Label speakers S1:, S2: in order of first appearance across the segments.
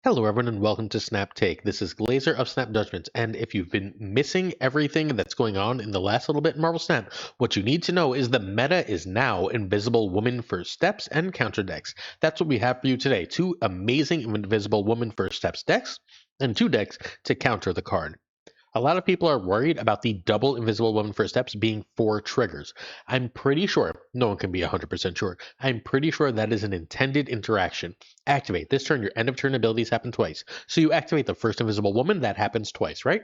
S1: Hello, everyone, and welcome to Snap Take. This is Glazer of Snap Judgments, and if you've been missing everything that's going on in the last little bit in Marvel Snap, what you need to know is the meta is now Invisible Woman First Steps and Counter decks. That's what we have for you today. Two amazing Invisible Woman First Steps decks, and two decks to counter the card. A lot of people are worried about the double Invisible Woman First Steps being 4 triggers. I'm pretty sure, no one can be 100% sure, I'm pretty sure that is an intended interaction. Activate. This turn, your end of turn abilities happen twice. So you activate the first Invisible Woman, that happens twice, right?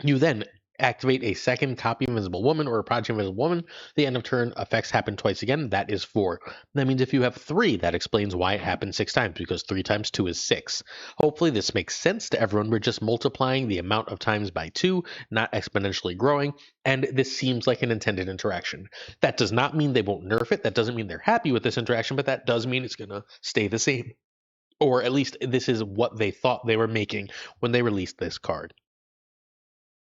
S1: You then activate a second copy of Invisible Woman or a Project Invisible Woman. The end of turn effects happen twice again. That is 4. That means if you have 3, that explains why it happens 6 times, because 3 times 2 is 6. Hopefully this makes sense to everyone. We're just multiplying the amount of times by 2, not exponentially growing, and this seems like an intended interaction. That does not mean they won't nerf it. That doesn't mean they're happy with this interaction, but that does mean it's going to stay the same. Or at least this is what they thought they were making when they released this card.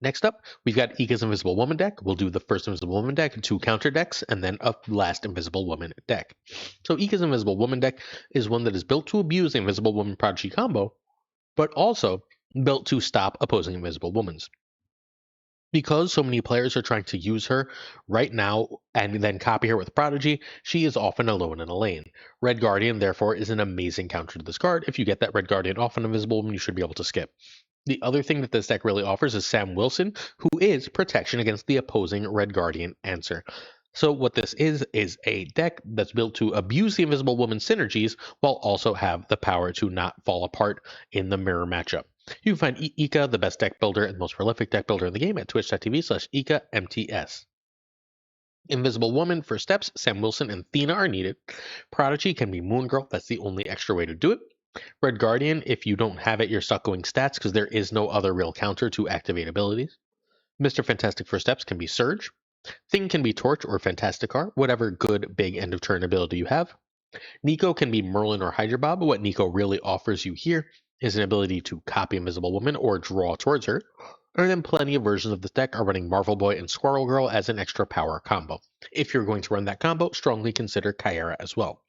S1: Next up, we've got Ika's Invisible Woman deck. We'll do the first Invisible Woman deck, 2 counter decks, and then a last Invisible Woman deck. So Ika's Invisible Woman deck is one that is built to abuse the Invisible Woman Prodigy combo, but also built to stop opposing Invisible Womans. Because so many players are trying to use her right now and then copy her with Prodigy, she is often alone in a lane. Red Guardian, therefore, is an amazing counter to this card. If you get that Red Guardian off an Invisible Woman, you should be able to skip. The other thing that this deck really offers is Sam Wilson, who is protection against the opposing Red Guardian answer. So what this is a deck that's built to abuse the Invisible Woman synergies while also have the power to not fall apart in the mirror matchup. You can find Ika, the best deck builder and most prolific deck builder in the game, at twitch.tv/IkaMTS. Invisible Woman for steps, Sam Wilson and Thena are needed. Prodigy can be Moon Girl, that's the only extra way to do it. Red Guardian, if you don't have it, you're stuck going stats because there is no other real counter to activate abilities. Mr. Fantastic for steps can be Surge. Thing can be Torch or Fantasticar, whatever good big end of turn ability you have. Nico can be Merlin or Hydra Bob. What Nico really offers you here is an ability to copy Invisible Woman or draw towards her. And then plenty of versions of this deck are running Marvel Boy and Squirrel Girl as an extra power combo. If you're going to run that combo, strongly consider Kyra as well.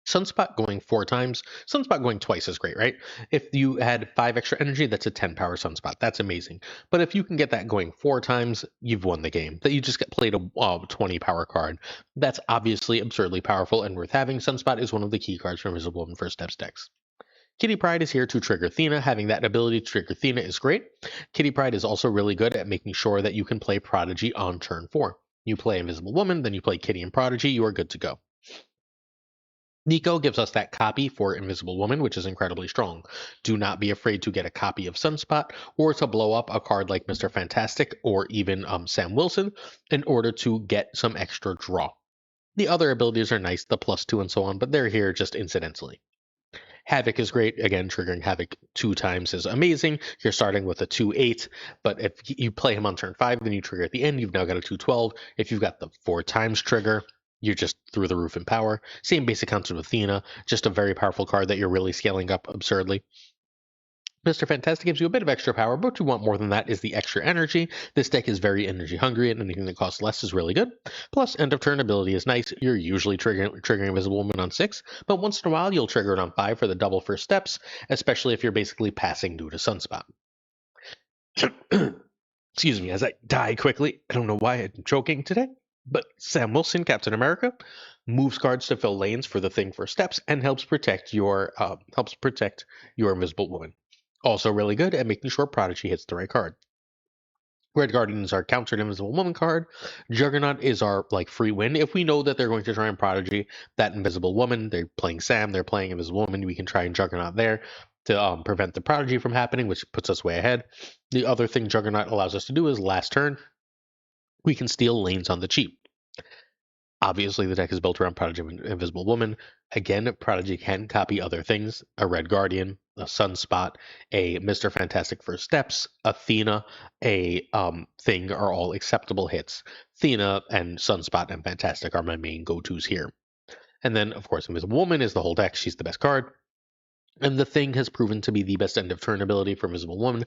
S1: Sunspot going 4 times. Sunspot going twice is great, right? If you had 5 extra energy, that's a 10 power Sunspot. That's amazing. But if you can get that going 4 times, you've won the game. That you just get played a 20 power card. That's obviously absurdly powerful and worth having. Sunspot is one of the key cards for Invisible Woman First Steps decks. Kitty Pryde is here to trigger Thena. Having that ability to trigger Thena is great. Kitty Pryde is also really good at making sure that you can play Prodigy on turn 4. You play Invisible Woman, then you play Kitty and Prodigy, you are good to go. Nico gives us that copy for Invisible Woman, which is incredibly strong. Do not be afraid to get a copy of Sunspot or to blow up a card like Mr. Fantastic or even Sam Wilson in order to get some extra draw. The other abilities are nice, the +2 and so on, but they're here just incidentally. Havoc is great. Again, triggering Havoc 2 times is amazing. You're starting with a 2/8, but if you play him on turn 5, then you trigger at the end. You've now got a 2/12. If you've got the 4 times trigger, you're just through the roof in power. Same basic concept with Athena, just a very powerful card that you're really scaling up absurdly. Mr. Fantastic gives you a bit of extra power, but what you want more than that is the extra energy. This deck is very energy hungry, and anything that costs less is really good. Plus, end of turn ability is nice. You're usually triggering Invisible Woman on 6, but once in a while you'll trigger it on 5 for the double first steps, especially if you're basically passing due to Sunspot. Excuse me as I die quickly. I don't know why I'm choking today. But Sam Wilson, Captain America, moves cards to fill lanes for the thing for steps and helps protect your Invisible Woman. Also really good at making sure Prodigy hits the right card. Red Guardian is our countered Invisible Woman card. Juggernaut is our free win. If we know that they're going to try and Prodigy that Invisible Woman, they're playing Sam, they're playing Invisible Woman, we can try and Juggernaut there to prevent the Prodigy from happening, which puts us way ahead. The other thing Juggernaut allows us to do is last turn, we can steal lanes on the cheap. Obviously, the deck is built around Prodigy and Invisible Woman. Again, Prodigy can copy other things, a Red Guardian, a Sunspot, a Mr. Fantastic First Steps, Athena, a Thing are all acceptable hits. Athena and Sunspot and Fantastic are my main go-tos here. And then, of course, Invisible Woman is the whole deck. She's the best card. And the Thing has proven to be the best end of turn ability for Invisible Woman,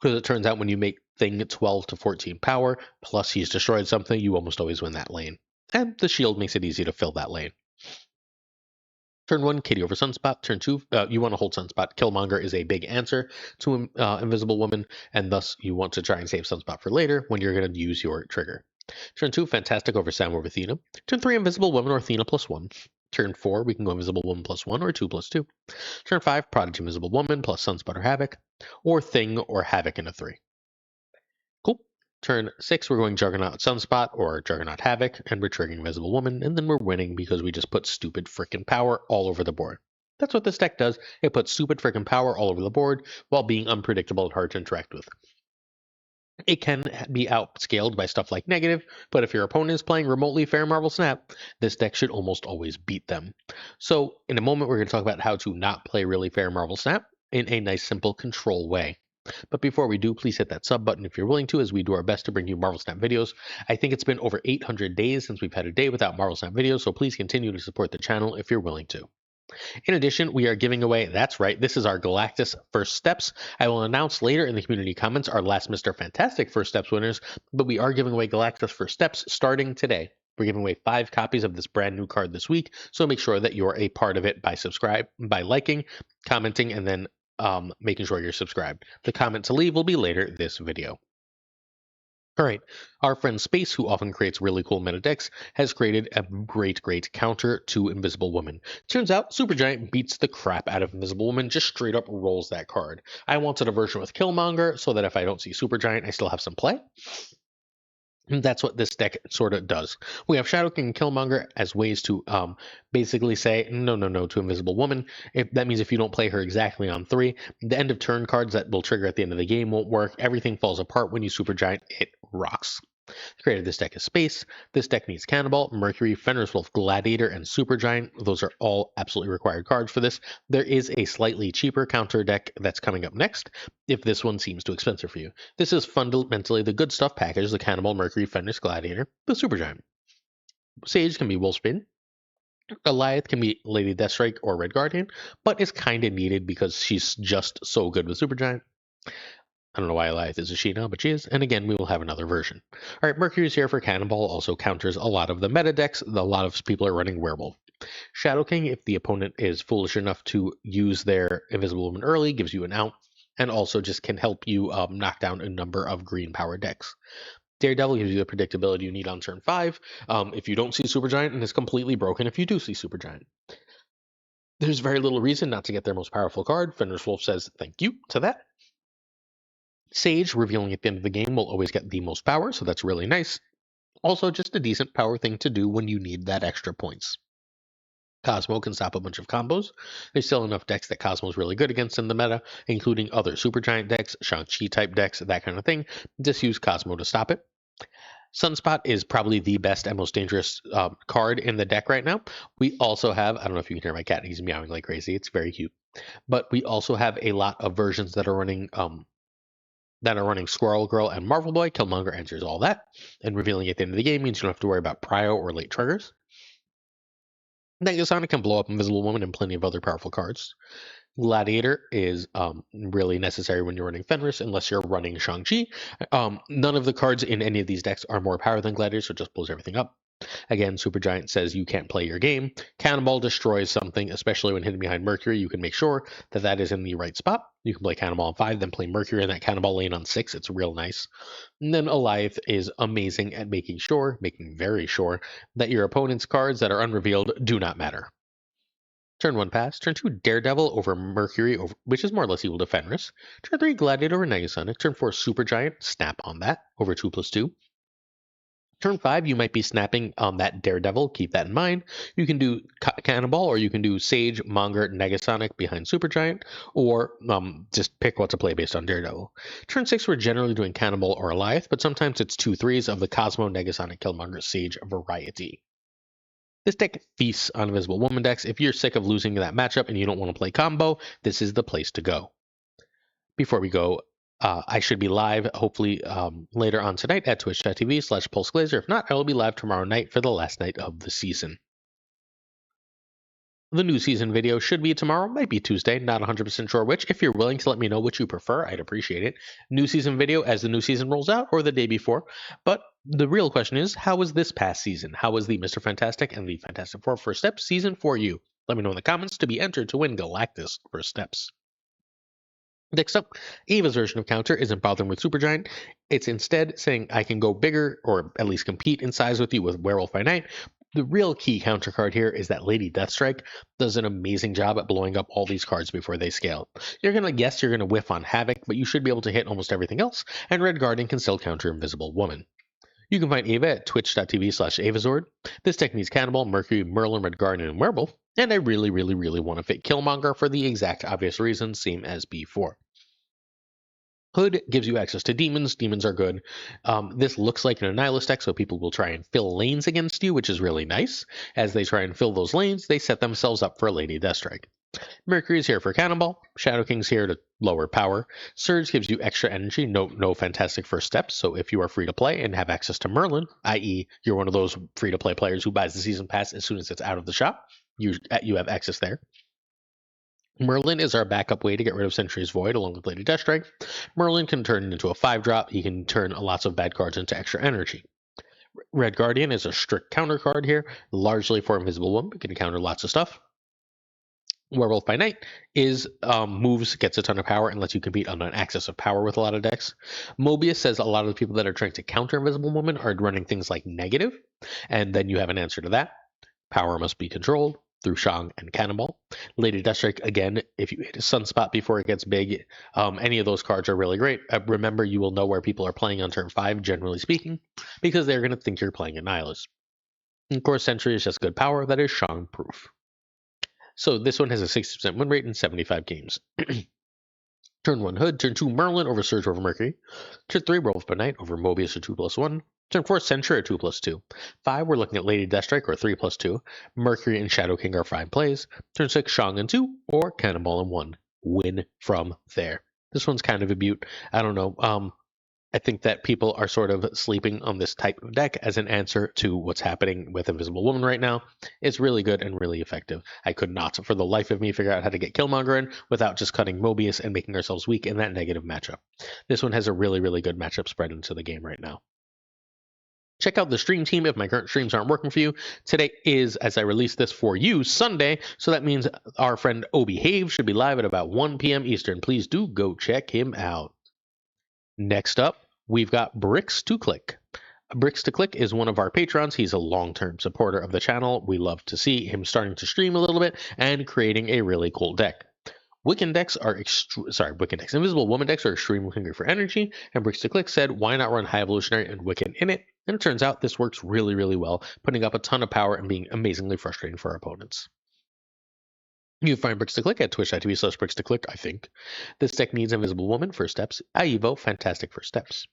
S1: because it turns out when you make Thing 12 to 14 power, plus he's destroyed something, you almost always win that lane. And the shield makes it easy to fill that lane. Turn 1, Kitty over Sunspot. Turn 2, you want to hold Sunspot. Killmonger is a big answer to Invisible Woman, and thus you want to try and save Sunspot for later when you're going to use your trigger. Turn 2, Fantastic over Sam over Athena. Turn 3, Invisible Woman or Athena +1. Turn 4, we can go Invisible Woman +1 or 2+2. Turn 5, Prodigy Invisible Woman plus Sunspot or Havoc, or Thing or Havoc in a 3. Cool. Turn 6, we're going Juggernaut Sunspot or Juggernaut Havoc, and we're triggering Invisible Woman, and then we're winning because we just put stupid frickin' power all over the board. That's what this deck does. It puts stupid frickin' power all over the board while being unpredictable and hard to interact with. It can be outscaled by stuff like negative, but if your opponent is playing remotely fair Marvel Snap, this deck should almost always beat them. So in a moment, we're going to talk about how to not play really fair Marvel Snap in a nice, simple control way. But before we do, please hit that sub button if you're willing to, as we do our best to bring you Marvel Snap videos. I think it's been over 800 days since we've had a day without Marvel Snap videos, so please continue to support the channel if you're willing to. In addition, we are giving away, that's right, this is our Galactus First Steps. I will announce later in the community comments our last Mr. Fantastic First Steps winners, but we are giving away Galactus First Steps starting today. We're giving away 5 copies of this brand new card this week, so make sure that you're a part of it by liking, commenting, and then making sure you're subscribed. The comment to leave will be later this video. All right, our friend Space, who often creates really cool meta decks, has created a great counter to Invisible Woman. Turns out Supergiant beats the crap out of Invisible Woman, just straight up rolls that card. I wanted a version with Killmonger so that if I don't see Supergiant, I still have some play. And that's what this deck sort of does. We have Shadow King and Killmonger as ways to basically say no to Invisible Woman. That means if you don't play her exactly on 3, the end of turn cards that will trigger at the end of the game won't work. Everything falls apart when you Supergiant. It rocks. Created this deck as Space. This deck needs Cannonball, Mercury, Fenris Wolf, Gladiator, and Supergiant. Those are all absolutely required cards for this. There is a slightly cheaper counter deck that's coming up next, if this one seems too expensive for you. This is fundamentally the good stuff package, the Cannonball, Mercury, Fenris, Gladiator, the Supergiant. Sage can be Wolfspin. Goliath can be Lady Deathstrike or Red Guardian, but is kind of needed because she's just so good with Supergiant. I don't know why Goliath is a she now, but she is. And again, we will have another version. All right, Mercury's here for Cannonball. Also counters a lot of the meta decks. A lot of people are running Werewolf. Shadow King, if the opponent is foolish enough to use their Invisible Woman early, gives you an out. And also just can help you knock down a number of green power decks. Daredevil gives you the predictability you need on turn 5. If you don't see Supergiant, and is completely broken if you do see Supergiant. There's very little reason not to get their most powerful card. Fenris Wolf says thank you to that. Sage, revealing at the end of the game, will always get the most power, so that's really nice. Also, just a decent power thing to do when you need that extra points. Cosmo can stop a bunch of combos. There's still enough decks that Cosmo's really good against in the meta, including other Supergiant decks, Shang-Chi type decks, that kind of thing. Just use Cosmo to stop it. Sunspot is probably the best and most dangerous card in the deck right now. We also have, I don't know if you can hear my cat, he's meowing like crazy, it's very cute. But we also have a lot of versions that are running Squirrel Girl and Marvel Boy. Killmonger answers all that, and revealing at the end of the game means you don't have to worry about prio or late triggers. Negasonic can blow up Invisible Woman and plenty of other powerful cards. Gladiator is really necessary when you're running Fenris, unless you're running Shang-Chi. None of the cards in any of these decks are more power than Gladiator, so it just blows everything up. Again, Supergiant says you can't play your game. Cannonball destroys something, especially when hidden behind Mercury. You can make sure that that is in the right spot. You can play Cannonball on 5, then play Mercury in that Cannonball lane on 6. It's real nice. And then Goliath is amazing at making very sure, that your opponent's cards that are unrevealed do not matter. Turn 1 pass. Turn 2 Daredevil over Mercury, which is more or less equal to Fenris. Turn 3 Gladiator over Negasonic. Turn 4 Supergiant, snap on that, over 2/2. Turn 5, you might be snapping on that Daredevil. Keep that in mind. You can do Cannonball, or you can do Sage, Monger, Negasonic behind Supergiant, or just pick what to play based on Daredevil. Turn 6, we're generally doing Cannonball or Goliath, but sometimes it's 2/3 of the Cosmo, Negasonic, Killmonger, Sage variety. This deck feasts on Invisible Woman decks. If you're sick of losing that matchup and you don't want to play combo, this is the place to go. Before we go, I should be live, hopefully later on tonight at twitch.tv/PulseGlazer. If not, I will be live tomorrow night for the last night of the season. The new season video should be tomorrow, might be Tuesday, not 100% sure which. If you're willing to let me know which you prefer, I'd appreciate it. New season video as the new season rolls out, or the day before. But the real question is, how was this past season? How was the Mr. Fantastic and the Fantastic Four First Steps season for you? Let me know in the comments to be entered to win Galactus First Steps. Next up, Ava's version of counter isn't bothering with Supergiant. It's instead saying I can go bigger, or at least compete in size with you with Werewolf by Night. The real key counter card here is that Lady Deathstrike does an amazing job at blowing up all these cards before they scale. You're going to guess you're going to whiff on Havoc, but you should be able to hit almost everything else, and Red Guardian can still counter Invisible Woman. You can find Ava at twitch.tv/Avazord. This deck needs Cannibal, Mercury, Merlin, Red Guardian, and Werewolf, and I really want to fit Killmonger for the exact obvious reason, same as before. Hood gives you access to demons. Demons are good. This looks like an Annihilus deck, so people will try and fill lanes against you, which is really nice. As they try and fill those lanes, they set themselves up for Lady Deathstrike. Mercury is here for Cannonball. Shadow King's here to lower power. Surge gives you extra energy. No fantastic first steps. So if you are free to play and have access to Merlin, i.e., you're one of those free to play players who buys the season pass as soon as it's out of the shop, you have access there. Merlin is our backup way to get rid of Century's Void along with Lady Deathstrike. Merlin can turn into a 5-drop. He can turn lots of bad cards into extra energy. Red Guardian is a strict counter card here, largely for Invisible Woman. It can counter lots of stuff. Werewolf by Night is moves, gets a ton of power, and lets you compete on an axis of power with a lot of decks. Mobius says a lot of the people that are trying to counter Invisible Woman are running things like negative, and then you have an answer to that. Power must be controlled through Shang and Cannonball. Lady Deathstrike, again, if you hit a Sunspot before it gets big, any of those cards are really great. Remember, you will know where people are playing on turn 5, generally speaking, because they're going to think you're playing Annihilus. And of course, Sentry is just good power that is Shang-proof. So this one has a 60% win rate in 75 games. Turn 1, Hood. Turn 2, Merlin over Surge over Mercury. Turn 3, Werewolf by Night over Mobius or 2+1. Turn 4, Sentry or 2+2. 5, we're looking at Lady Deathstrike or 3+2. Mercury and Shadow King are 5 plays. Turn 6, Shang and 2, or Cannonball and 1. Win from there. This one's kind of a beaut. I don't know. I think that people are sort of sleeping on this type of deck as an answer to what's happening with Invisible Woman right now. It's really good and really effective. I could not, for the life of me, figure out how to get Killmonger in without just cutting Mobius and making ourselves weak in that negative matchup. This one has a really good matchup spread into the game right now. Check out the stream team if my current streams aren't working for you. Today is, as I release this for you, Sunday, so that means our friend Obehave should be live at about 1 p.m. Eastern. Please do go check him out. Next up, we've got Bricks to Click. Bricks to Click is one of our patrons. He's a long-term supporter of the channel. We love to see him starting to stream a little bit and creating a really cool deck. Invisible Woman decks are extremely hungry for energy, and Bricks to Click said, why not run High Evolutionary and Wiccan in it? And it turns out this works really well, putting up a ton of power and being amazingly frustrating for our opponents. You can find Bricks to Click at twitch.tv/Bricks to Click, I think. This deck needs Invisible Woman, First Steps, Aivo, Fantastic First Steps.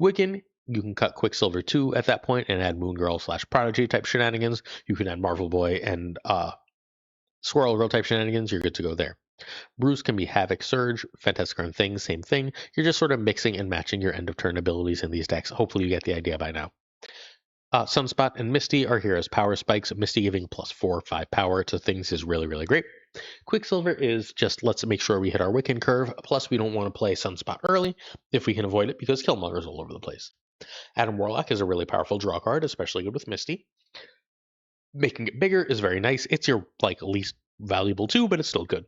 S1: Wiccan, you can cut Quicksilver 2 at that point and add Moon Girl / Prodigy type shenanigans. You can add Marvel Boy and Squirrel Girl type shenanigans. You're good to go there. Bruce can be Havoc, Surge, Fantastic Run Things, same thing. You're just sort of mixing and matching your end of turn abilities in these decks. Hopefully you get the idea by now. Sunspot and Misty are here as power spikes. Misty giving +4/5 power to things is really great. Quicksilver is just let's make sure we hit our Wiccan curve. Plus, we don't want to play Sunspot early if we can avoid it because Killmonger's all over the place. Adam Warlock is a really powerful draw card, especially good with Misty. Making it bigger is very nice. It's your least valuable too, but it's still good.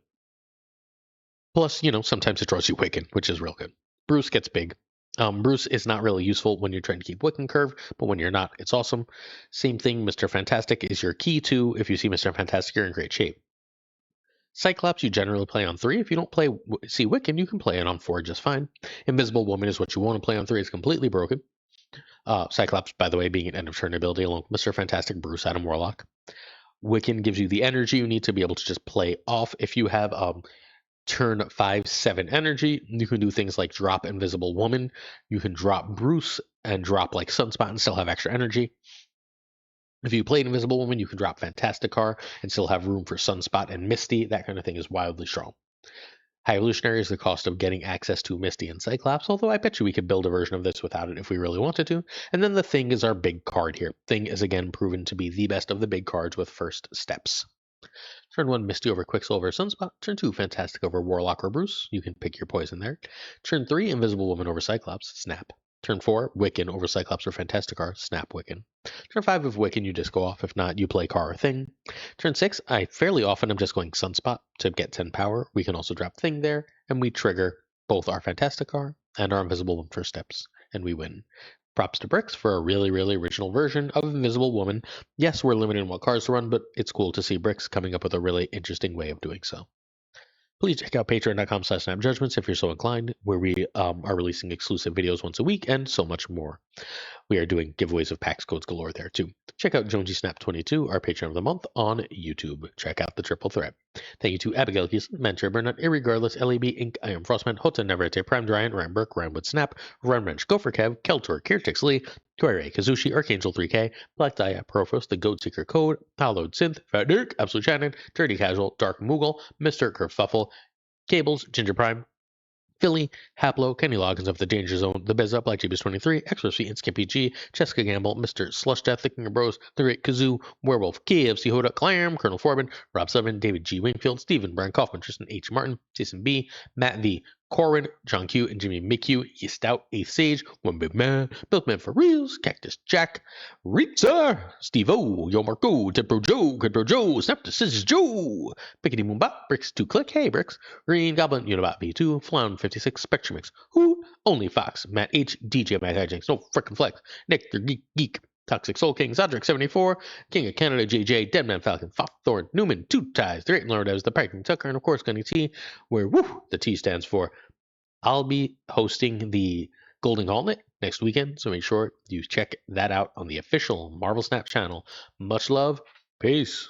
S1: Plus, sometimes it draws you Wiccan, which is real good. Bruce gets big. Bruce is not really useful when you're trying to keep Wiccan curve, but when you're not, it's awesome. Same thing, Mr. Fantastic is your key to. If you see Mr. Fantastic, you're in great shape. Cyclops, you generally play on 3. If you don't see Wiccan, you can play it on 4 just fine. Invisible Woman is what you want to play on 3. It's completely broken. Cyclops, by the way, being an end of turn ability along with Mr. Fantastic, Bruce, Adam Warlock. Wiccan gives you the energy you need to be able to just play off. If you have turn 5/7 energy, you can do things like drop Invisible Woman. You can drop Bruce and drop Sunspot and still have extra energy. If you played Invisible Woman, you can drop Fantastic Car and still have room for Sunspot and Misty. That kind of thing is wildly strong. High Evolutionary is the cost of getting access to Misty and Cyclops, although I bet you we could build a version of this without it if we really wanted to. And then the Thing is our big card here. Thing is again proven to be the best of the big cards with First Steps. Turn 1, Misty over Quicksilver or Sunspot. Turn 2, Fantastic over Warlock or Bruce. You can pick your poison there. Turn 3, Invisible Woman over Cyclops. Snap. Turn 4, Wiccan over Cyclops or Fantasticar, Snap Wiccan. Turn 5, if Wiccan, you disco off. If not, you play Car or Thing. Turn 6, I fairly often am just going Sunspot to get 10 power. We can also drop Thing there, and we trigger both our Fantasticar and our Invisible Woman First Steps, and we win. Props to Bricks for a really, really original version of Invisible Woman. Yes, we're limited in what cards to run, but it's cool to see Bricks coming up with a really interesting way of doing so. Please check out patreon.com/snapjudgments if you're so inclined, where we are releasing exclusive videos once a week and so much more. We are doing giveaways of PAX codes galore there too. Check out Jonesy Snap 22, our patron of the month, on YouTube. Check out the Triple Threat. Thank you to Abigail Keeson, Mentor Burnett, Irregardless, LAB Inc., I Am Frostman, Hota Neverete, Prime Dryan, Ryan Burke, Ryanwood Snap, Run Wrench, Gopher Kev, Keltor, Kirtix Lee,Toire, Kazushi, Archangel 3K, Black Dia, Profos, The Goat Seeker Code, Hallowed Synth, Fat Dirk, Absolute Shannon, Dirty Casual, Dark Moogle, Mr. Kerfuffle, Cables, Ginger Prime, Philly, Haplo, Kenny Loggins of the Danger Zone, The Biz Up, Like JBS 23, Exorcy, and Skippy G, Jessica Gamble, Mr. Slush Death, Thinking of Bros, The Great Kazoo, Werewolf, KFC Hoda, Clam, Colonel Forbin, Rob Severn, David G. Wingfield, Stephen, Brian Kaufman, Tristan H. Martin, Jason B., Matt V., Corwin, John Q, and Jimmy McHugh, Ye Stout, Eighth Sage, One Big Man, Milkman for Reals, Cactus Jack, Ritza, Steve O, Yo Marco, Tipro Joe, Crypto Joe, Snap the Scissors Joe, Pickety Moonbot, Bricks 2 Click, Hey Bricks, Green Goblin, Unibot B2, Flown 56, Spectrumix, Who, Only Fox, Matt H, DJ Matt Hijinks, No Frickin' Flex, Nick the Geek, Toxic Soul King, Zodric 74, King of Canada, JJ, Deadman Falcon, Foff Thorn, Newman, Two Ties, The Great Lord as the Piping Tucker, and of course Gunny T, where the T stands for. I'll be hosting the Golden Gauntlet next weekend, so make sure you check that out on the official Marvel Snap channel. Much love. Peace.